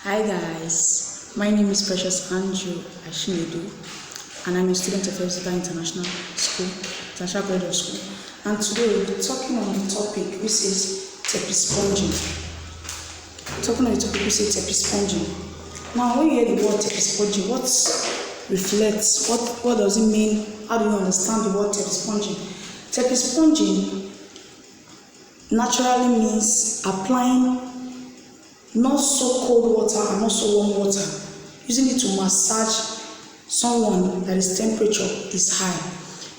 Hi guys, my name is Precious Andrew Ashinedu and I'm a student of Tepidsponging International School, International College of School. And today we'll be talking on the topic which is Tepidsponging. Tepidsponging. Now when you hear the word Tepidsponging, what reflects, what does it mean? How do you understand the word Tepidsponging? Tepidsponging naturally means applying not so cold water and not so warm water, using it to massage someone that his temperature is high.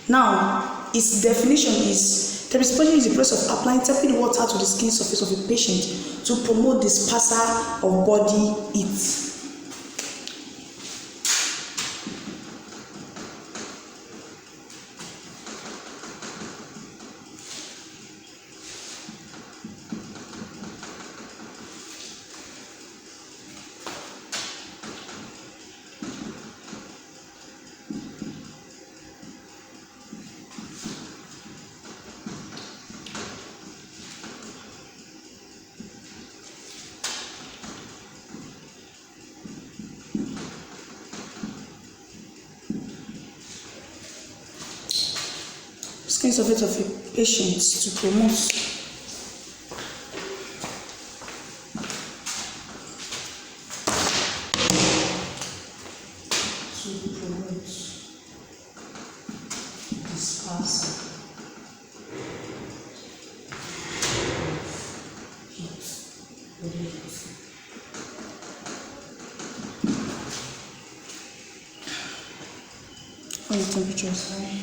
Now, its definition is Tepidsponging is the process of applying tepid water to the skin surface of a patient to promote dispersal of body heat. Skin surface of a patient to promote dispersal when the temperature is high.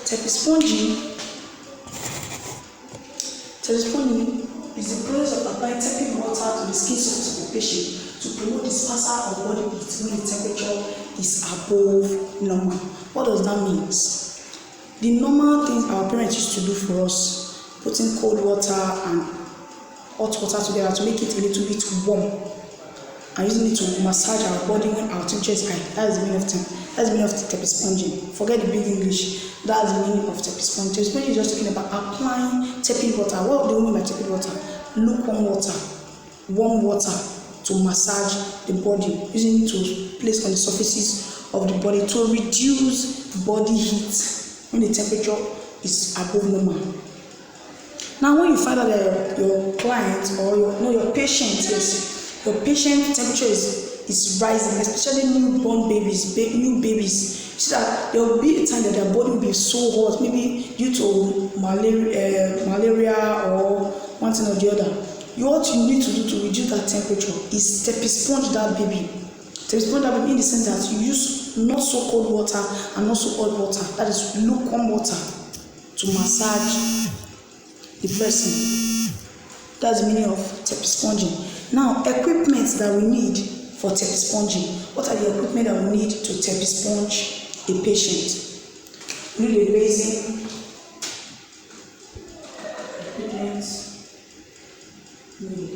Tepidsponging is the process of applying tepid water to the skin surface of the patient to promote dispersal of body heat when the temperature is above normal. What does that mean? The normal things our parents used to do for us, putting cold water and hot water together to make it a little bit warm, and using it to massage our body when our temperature is high. That is the meaning of That's the meaning of Tepidsponging. Forget the big English. That's the meaning of Tepidsponging. Tepidsponging is just talking about applying tepid water. What do we mean by tepid water? Lukewarm water, warm water to massage the body, using it to place on the surfaces of the body to reduce body heat when the temperature is above normal. Now, when you find out that your client or your patient, your patient temperature is rising, especially newborn babies, new babies, so that there will be a time that their body will be so hot, maybe due to malaria or one thing or the other. What you need to do to reduce that temperature is Tepidspong that baby. Tepidspong that baby in the sense that you use not so cold water and not so hot water, that is lukewarm water, to massage the person. That's the meaning of Tepidsponging. Now, equipment that we need for Tepidsponging. What are the equipment that we need to Tepidspong a patient? We need a basin, equipment, we need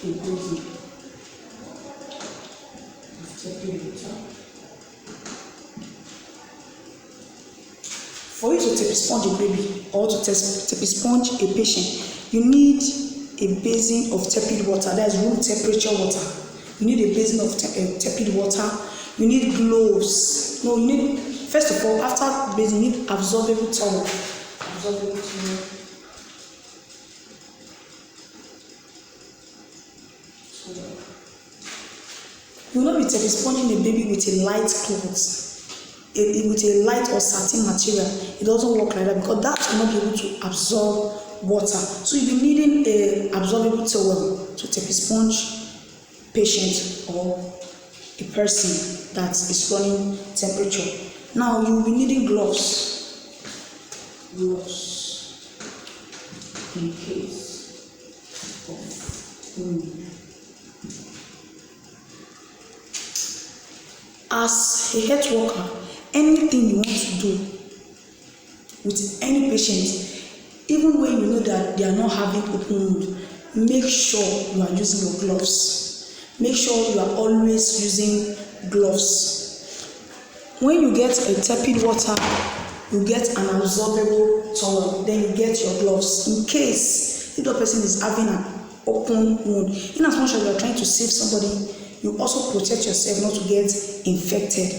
a basin of tepid water. For you to Tepidspong a baby or to Tepidspong a patient, you need a basin of tepid water, that is room temperature water. You need a basin of tepid water. You need gloves. No, you need, first of all, after the basin, you need absorbable towel. You will not be Tepidsponging a baby with a light cloth, with a light or satin material. It doesn't work like that because that will not be able to absorb water. So you'll be needing a absorbable towel to Tepidspong patient or a person that is running temperature. Now you will be needing gloves in case of wound. As a health worker, anything you want to do with any patient, even when you know that they are not having open wound, make sure you are using your gloves. Make sure you are always using gloves. When you get a tepid water, you get an absorbable towel, then you get your gloves in case if the person is having an open wound. In as much as you are trying to save somebody, you also protect yourself not to get infected.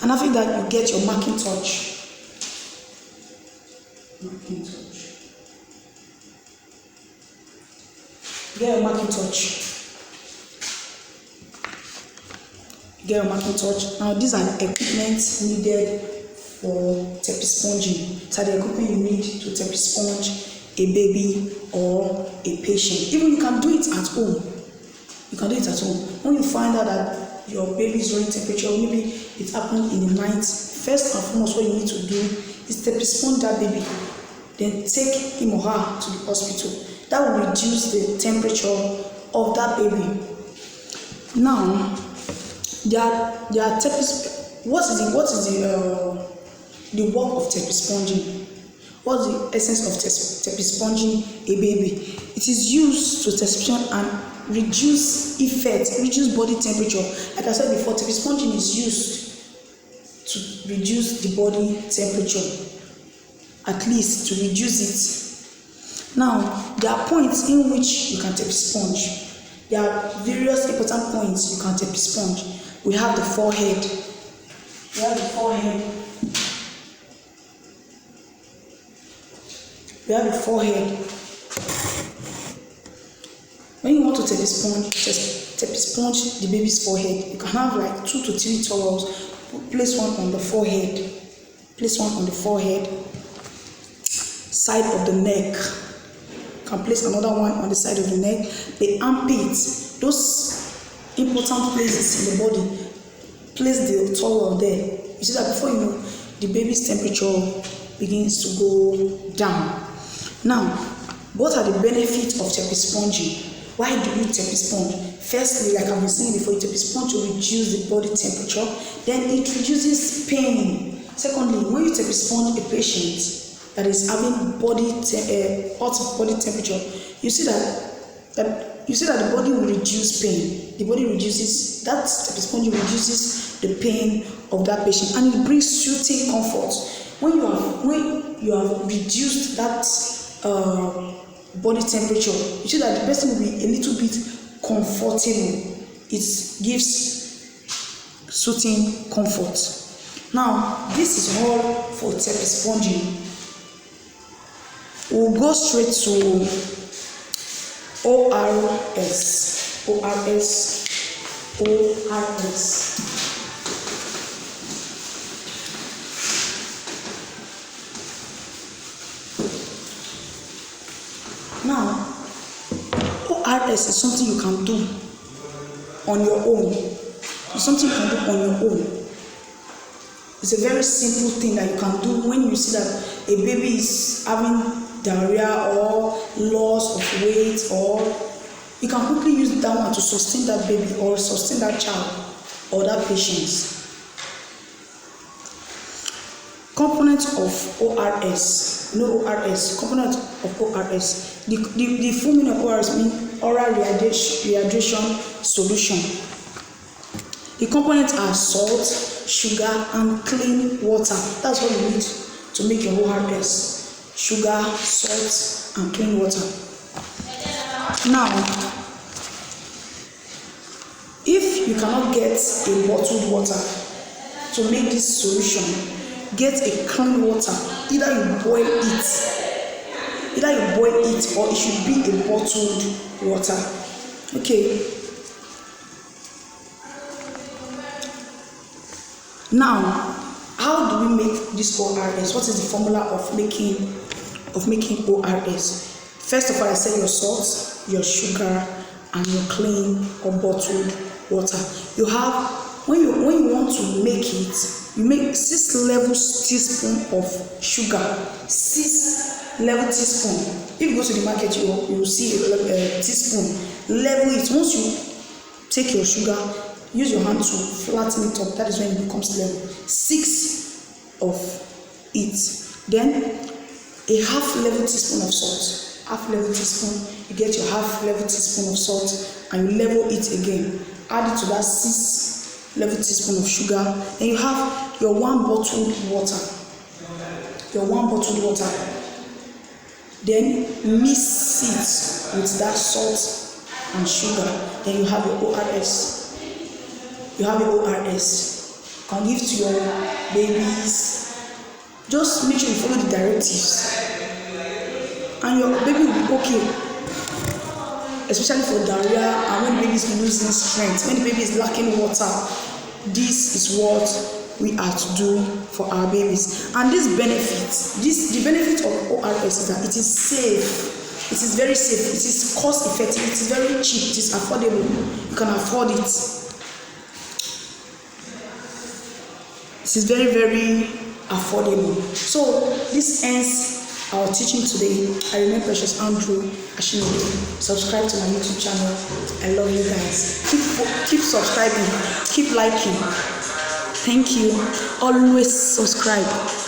And after that, you get your marking touch. Get your marking touch. Get your marking touch. Now, these are the equipment needed for Tepidsponging. So the equipment you need to Tepidspong a baby or a patient. Even you can do it at home. You can do it at home. When you find out that your baby is running temperature, maybe it happened in the night, first and foremost what you need to do is Tepidspong that baby. Then take him or her to the hospital. That will reduce the temperature of that baby. Now, there are what is the work of Tepidsponging? What's the essence of Tepidsponging a baby? It is used to Tepidspong and reduce reduce body temperature. Like I said before, Tepidsponging is used to reduce the body temperature, at least to reduce it. Now, there are points in which you can Tepidspong. There are various important points you can Tepidspong. We have the forehead. We have the forehead. We have the forehead. When you want to Tepidspong the baby's forehead, you can have like 2 to 3 towels. Place one on the forehead. Place one on the forehead. Side of the neck. You can place another one on the side of the neck. The armpits, those important places in the body, place the towel there. You see that before you know, the baby's temperature begins to go down. Now, what are the benefits of Tepidsponging? Why do you Tepidspong? Firstly, like I've been saying before, you Tepidspong to reduce the body temperature. Then it reduces pain. Secondly, when you Tepidspong a patient that is having hot body temperature, you see that the body will reduce pain. The body reduces, that Tepidsponging reduces the pain of that patient, and it brings soothing comfort. When you have reduced that body temperature, you see that the person will be a little bit comfortable. It gives soothing comfort. Now, this is all for Tepidsponging. We'll go straight to ORS. Now, ORS is something you can do on your own. It's something you can do on your own. It's a very simple thing that you can do when you see that a baby is having diarrhea or loss of weight, or you can quickly use that one to sustain that baby or sustain that child or that patient. Components of ORS. ORS. Components of ORS. The full meaning of ORS means oral rehydration solution. The components are salt, sugar, and clean water. That's what you need to make your ORS. Sugar, salt, and clean water. Now, if you cannot get a bottled water to make this solution, get a clean water. Either you boil it or it should be a bottled water. Okay. Now, how do we make this ORS? What is the formula of making ORS? First of all, I said your salt, your sugar, and your clean or bottled water. You have, when you want to make it, you make 6 level teaspoon of sugar. 6 level teaspoon. If you go to the market, you will see a teaspoon. Level it. Once you take your sugar, use your hand to flatten it up. That is when it becomes level. 6 of it. Then a half level teaspoon of salt. Half level teaspoon, you get your half level teaspoon of salt and you level it again. Add it to that 6 level teaspoon of sugar. Then you have your 1 bottled water. Your 1 bottled water. Then mix it with that salt and sugar. Then you have your ORS. You have your ORS. You can give to your babies. Just make sure you follow the directives. And your baby will be okay. Especially for diarrhea and when the baby is losing strength, when the baby is lacking water. This is what we are to do for our babies. And this benefit, the benefit of ORS is that it is safe. It is very safe. It is cost effective. It is very cheap. It is affordable. You can afford it. It is very, very affordable. So this ends our teaching today. I remain Precious Andrew Ashinobi. Subscribe to my YouTube channel. I love you guys. Keep subscribing. Keep liking. Thank you. Always subscribe.